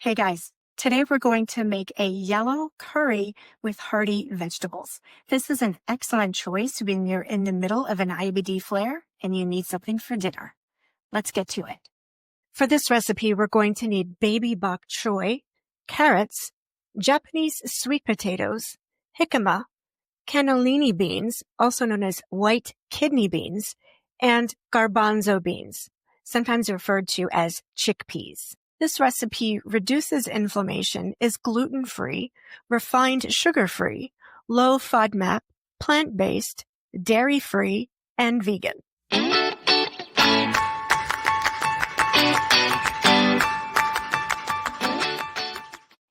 Hey guys, today we're going to make a yellow curry with hearty vegetables. This is an excellent choice when you're in the middle of an IBD flare and you need something for dinner. Let's get to it. For this recipe, we're going to need baby bok choy, carrots, Japanese sweet potatoes, jicama, cannellini beans, also known as white kidney beans, and garbanzo beans, sometimes referred to as chickpeas. This recipe reduces inflammation, is gluten-free, refined sugar-free, low FODMAP, plant-based, dairy-free, and vegan.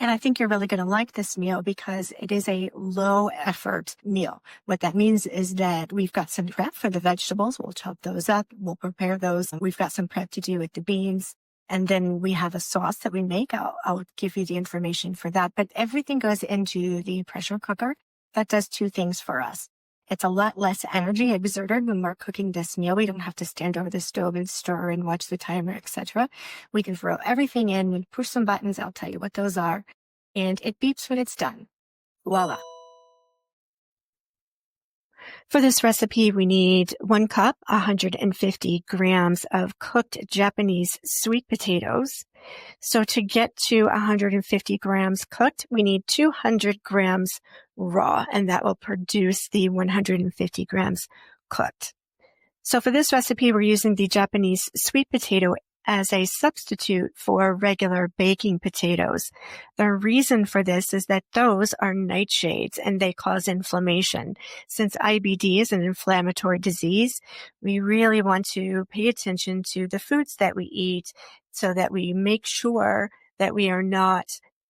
And I think you're really going to like this meal because it is a low effort meal. What that means is that we've got some prep for the vegetables. We'll chop those up. We'll prepare those. We've got some prep to do with the beans. And then we have a sauce that we make. I'll give you the information for that. But everything goes into the pressure cooker. That does two things for us. It's a lot less energy exerted when we're cooking this meal. We don't have to stand over the stove and stir and watch the timer, etc. We can throw everything in and push some buttons. I'll tell you what those are. And it beeps when it's done. Voila. For this recipe, we need 1 cup, 150 grams of cooked Japanese sweet potatoes. So to get to 150 grams cooked, we need 200 grams raw, and that will produce the 150 grams cooked. So for this recipe, we're using the Japanese sweet potato as a substitute for regular baking potatoes. The reason for this is that those are nightshades and they cause inflammation. Since IBD is an inflammatory disease, we really want to pay attention to the foods that we eat so that we make sure that we are not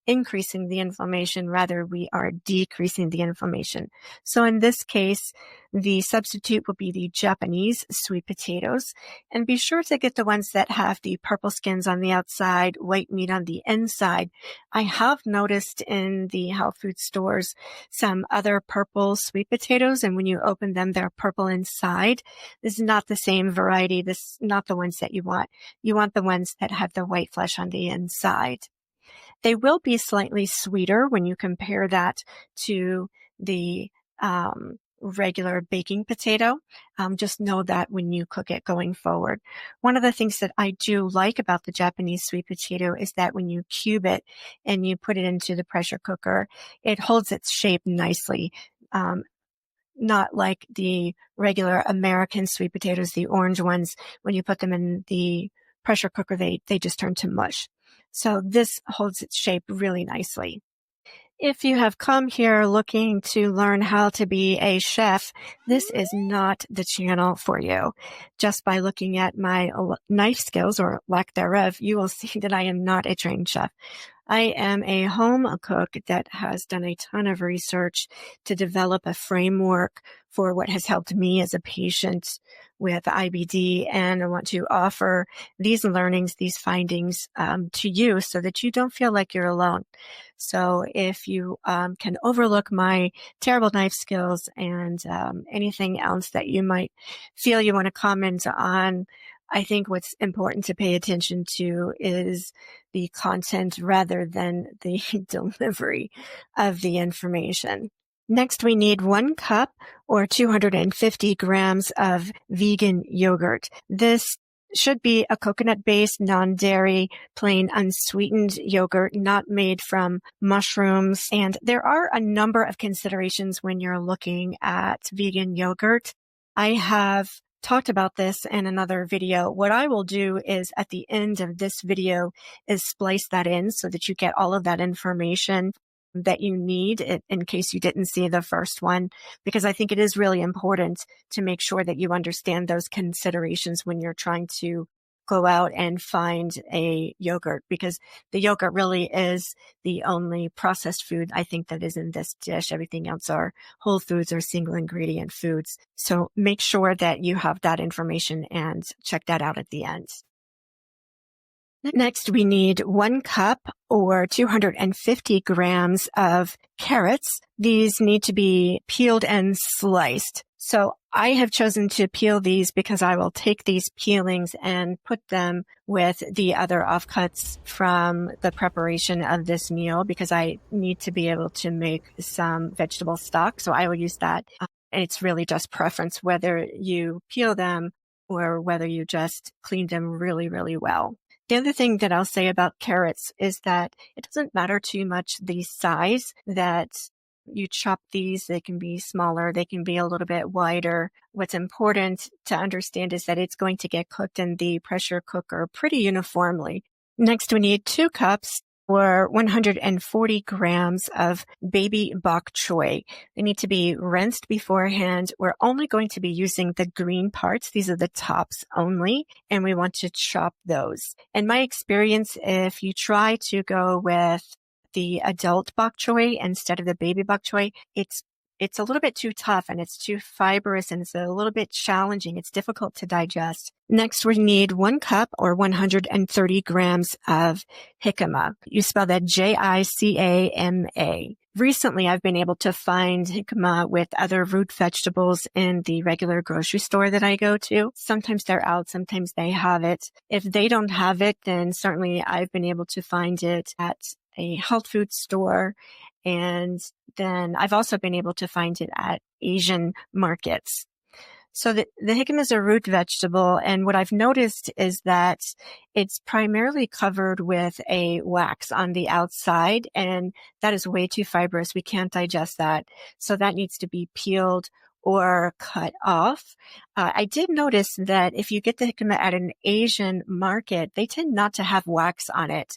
increasing the inflammation, rather we are decreasing the inflammation. So in this case, the substitute will be the Japanese sweet potatoes, and be sure to get the ones that have the purple skins on the outside, white meat on the inside. I have noticed in the health food stores some other purple sweet potatoes, and when you open them, they're purple inside. This is not the same variety. This is not the ones that you want. You want the ones that have the white flesh on the inside. They will be slightly sweeter when you compare that to the regular baking potato. Just know that when you cook it going forward. One of the things that I do like about the Japanese sweet potato is that when you cube it and you put it into the pressure cooker, it holds its shape nicely. Not like the regular American sweet potatoes, the orange ones. When you put them in the pressure cooker, they just turn to mush. So this holds its shape really nicely. If you have come here looking to learn how to be a chef, this is not the channel for you. Just by looking at my knife skills or lack thereof, you will see that I am not a trained chef. I am a home cook that has done a ton of research to develop a framework for what has helped me as a patient with IBD, and I want to offer these learnings, these findings to you so that you don't feel like you're alone. So if you can overlook my terrible knife skills and anything else that you might feel you want to comment on, I think what's important to pay attention to is the content rather than the delivery of the information. Next, we need 1 cup or 250 grams of vegan yogurt. This should be a coconut-based, non-dairy, plain unsweetened yogurt, not made from mushrooms. And there are a number of considerations when you're looking at vegan yogurt. I have talked about this in another video. What I will do is at the end of this video is splice that in so that you get all of that information that you need in case you didn't see the first one, because I think it is really important to make sure that you understand those considerations when you're trying to go out and find a yogurt, because the yogurt really is the only processed food I think that is in this dish. Everything else are whole foods or single ingredient foods. So make sure that you have that information and check that out at the end. Next, we need 1 cup or 250 grams of carrots. These need to be peeled and sliced. So I have chosen to peel these because I will take these peelings and put them with the other offcuts from the preparation of this meal because I need to be able to make some vegetable stock. So I will use that. And it's really just preference whether you peel them or whether you just clean them really, really well. The other thing that I'll say about carrots is that it doesn't matter too much the size that you chop these. They can be smaller. They can be a little bit wider. What's important to understand is that it's going to get cooked in the pressure cooker pretty uniformly. Next, we need 2 cups or 140 grams of baby bok choy. They need to be rinsed beforehand. We're only going to be using the green parts. These are the tops only, and we want to chop those. In my experience, if you try to go with the adult bok choy instead of the baby bok choy, it's a little bit too tough and it's too fibrous and it's a little bit challenging. It's difficult to digest. Next, we need 1 cup or 130 grams of jicama. You spell that Jicama. Recently, I've been able to find jicama with other root vegetables in the regular grocery store that I go to. Sometimes they're out, sometimes they have it. If they don't have it, then certainly I've been able to find it at a health food store. And then I've also been able to find it at Asian markets. So the jicama is a root vegetable, and what I've noticed is that it's primarily covered with a wax on the outside, and that is way too fibrous. We can't digest that. So that needs to be peeled or cut off. I did notice that if you get the jicama at an Asian market, they tend not to have wax on it.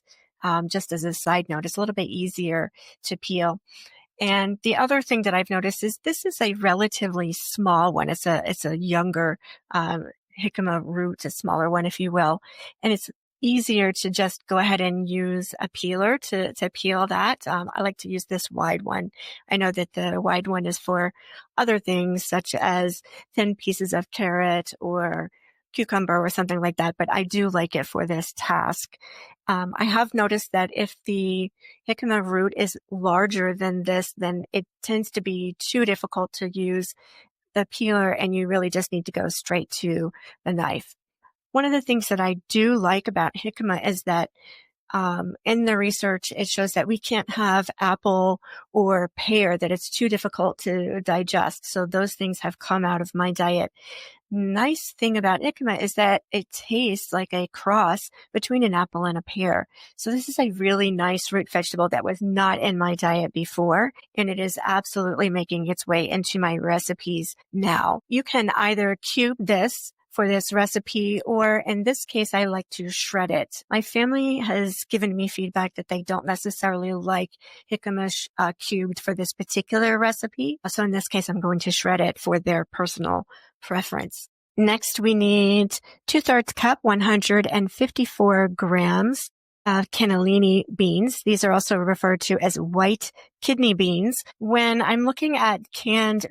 Just as a side note, it's a little bit easier to peel. And the other thing that I've noticed is this is a relatively small one. It's a younger jicama root, a smaller one, if you will. And it's easier to just go ahead and use a peeler to peel that. I like to use this wide one. I know that the wide one is for other things such as thin pieces of carrot or cucumber or something like that, but I do like it for this task. I have noticed that if the jicama root is larger than this, then it tends to be too difficult to use the peeler and you really just need to go straight to the knife. One of the things that I do like about jicama is that in the research, it shows that we can't have apple or pear, that it's too difficult to digest. So those things have come out of my diet. Nice thing about jicama is that it tastes like a cross between an apple and a pear. So this is a really nice root vegetable that was not in my diet before, and it is absolutely making its way into my recipes now. You can either cube this for this recipe, or in this case, I like to shred it. My family has given me feedback that they don't necessarily like jicama cubed for this particular recipe. So in this case, I'm going to shred it for their personal preference. Next, we need 2/3 cup, 154 grams of cannellini beans. These are also referred to as white kidney beans. When I'm looking at canned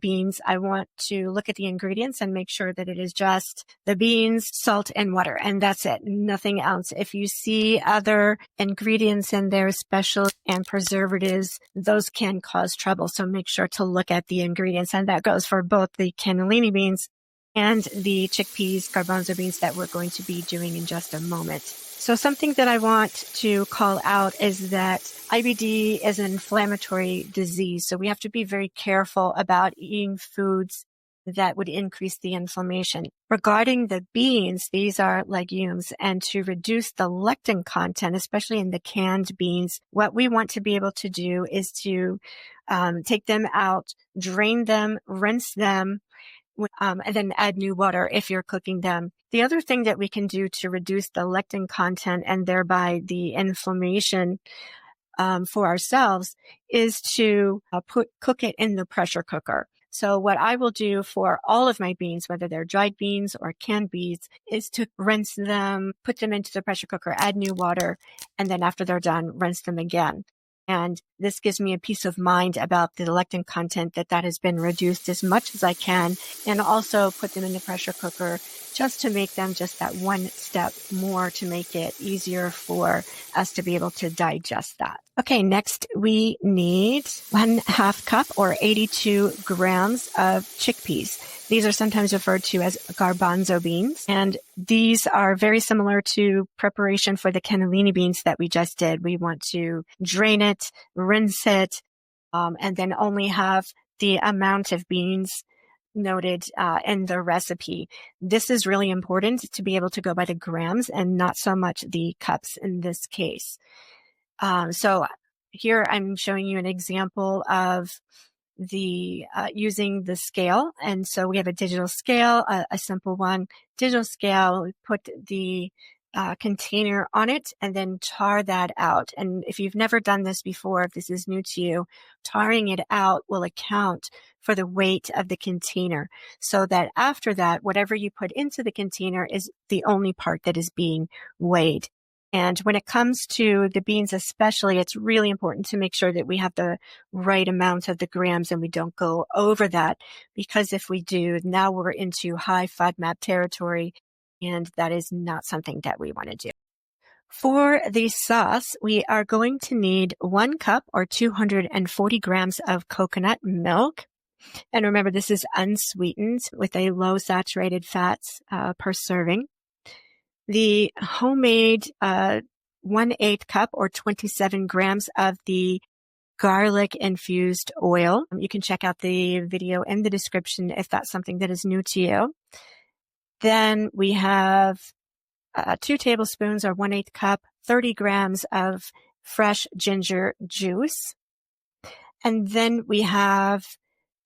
beans, I want to look at the ingredients and make sure that it is just the beans, salt, and water, and that's it, nothing else. If you see other ingredients in there, special and preservatives, those can cause trouble. So make sure to look at the ingredients, and that goes for both the cannellini beans and the chickpeas, garbanzo beans that we're going to be doing in just a moment. So something that I want to call out is that IBD is an inflammatory disease. So we have to be very careful about eating foods that would increase the inflammation. Regarding the beans, these are legumes, and to reduce the lectin content, especially in the canned beans, what we want to be able to do is to take them out, drain them, rinse them, and then add new water if you're cooking them. The other thing that we can do to reduce the lectin content and thereby the inflammation for ourselves is to cook it in the pressure cooker. So what I will do for all of my beans, whether they're dried beans or canned beans, is to rinse them, put them into the pressure cooker, add new water, and then after they're done, rinse them again. And this gives me a peace of mind about the lectin content that has been reduced as much as I can, and also put them in the pressure cooker just to make them just that one step more to make it easier for us to be able to digest that. Okay, next we need 1/2 cup or 82 grams of chickpeas. These are sometimes referred to as garbanzo beans, and these are very similar to preparation for the cannellini beans that we just did. We want to drain it, rinse it, and then only have the amount of beans noted in the recipe. This is really important to be able to go by the grams and not so much the cups in this case. So here I'm showing you an example of the using the scale. And so we have a digital scale, a simple one. Digital scale, we put the container on it and then tar that out. And if you've never done this before, if this is new to you, tarring it out will account for the weight of the container, so that after that, whatever you put into the container is the only part that is being weighed. And when it comes to the beans especially, it's really important to make sure that we have the right amount of the grams and we don't go over that, because if we do, now we're into high FODMAP territory, and that is not something that we want to do. For the sauce, we are going to need 1 cup or 240 grams of coconut milk. And remember, this is unsweetened with a low saturated fats per serving. The homemade 1/8 cup or 27 grams of the garlic-infused oil. You can check out the video in the description if that's something that is new to you. Then we have 2 tablespoons or 1/8 cup, 30 grams of fresh ginger juice. And then we have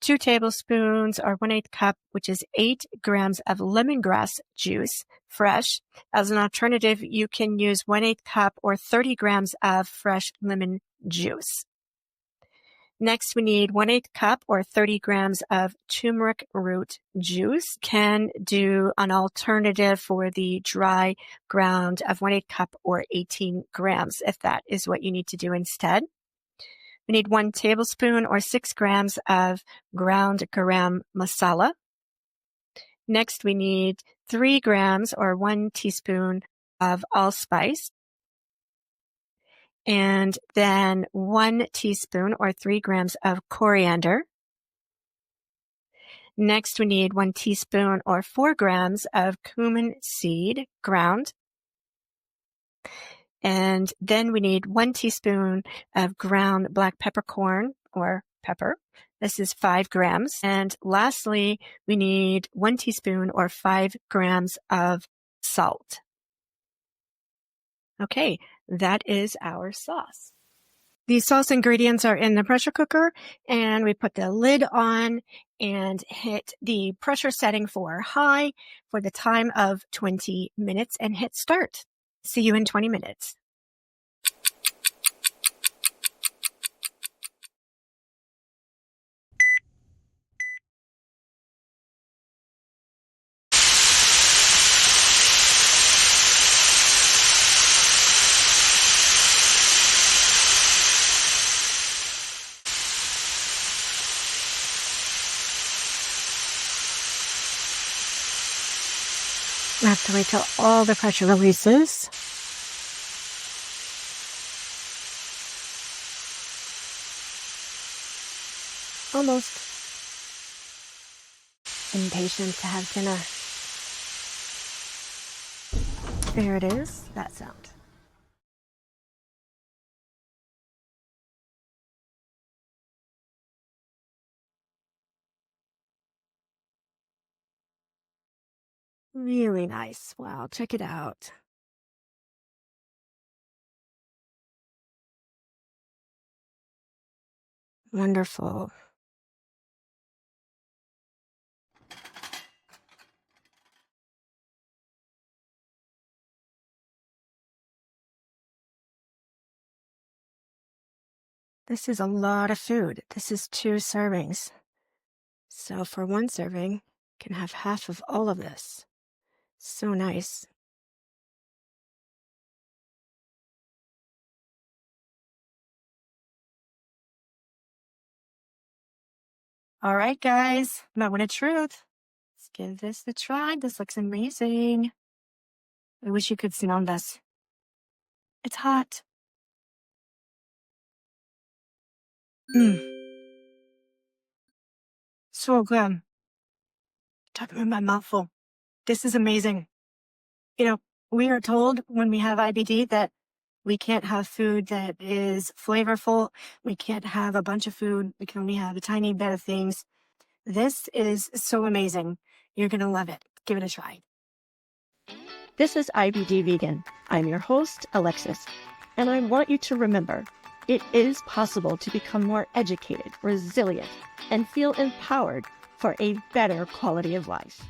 2 tablespoons or 1/8 cup, which is 8 grams of lemongrass juice, fresh. As an alternative, you can use 1/8 cup or 30 grams of fresh lemon juice. Next, we need 1/8 cup or 30 grams of turmeric root juice. Can do an alternative for the dry ground of 1/8 cup or 18 grams, if that is what you need to do instead. We need 1 tablespoon or 6 grams of ground garam masala. Next, we need 3 grams or 1 teaspoon of allspice. And then 1 teaspoon or 3 grams of coriander. Next, we need 1 teaspoon or 4 grams of cumin seed ground. And then we need 1 teaspoon of ground black peppercorn or pepper. This is 5 grams. And lastly, we need 1 teaspoon or 5 grams of salt. Okay, that is our sauce. The sauce ingredients are in the pressure cooker, and we put the lid on and hit the pressure setting for high for the time of 20 minutes and hit start. See you in 20 minutes. I have to wait till all the pressure releases. Almost. Impatient to have dinner. There it is, that sound. Really nice. Wow, check it out. Wonderful. This is a lot of food. This is 2 servings. So for 1 serving, you can have half of all of this. So nice. All right, guys, moment of truth. Let's give this a try. This looks amazing. I wish you could smell this. It's hot. So good. talking with my mouth full. This is amazing. We are told when we have IBD that we can't have food that is flavorful. We can't have a bunch of food. We can only have a tiny bit of things. This is so amazing. You're going to love it. Give it a try. This is IBD Vegan. I'm your host, Alexis, and I want you to remember, it is possible to become more educated, resilient, and feel empowered for a better quality of life.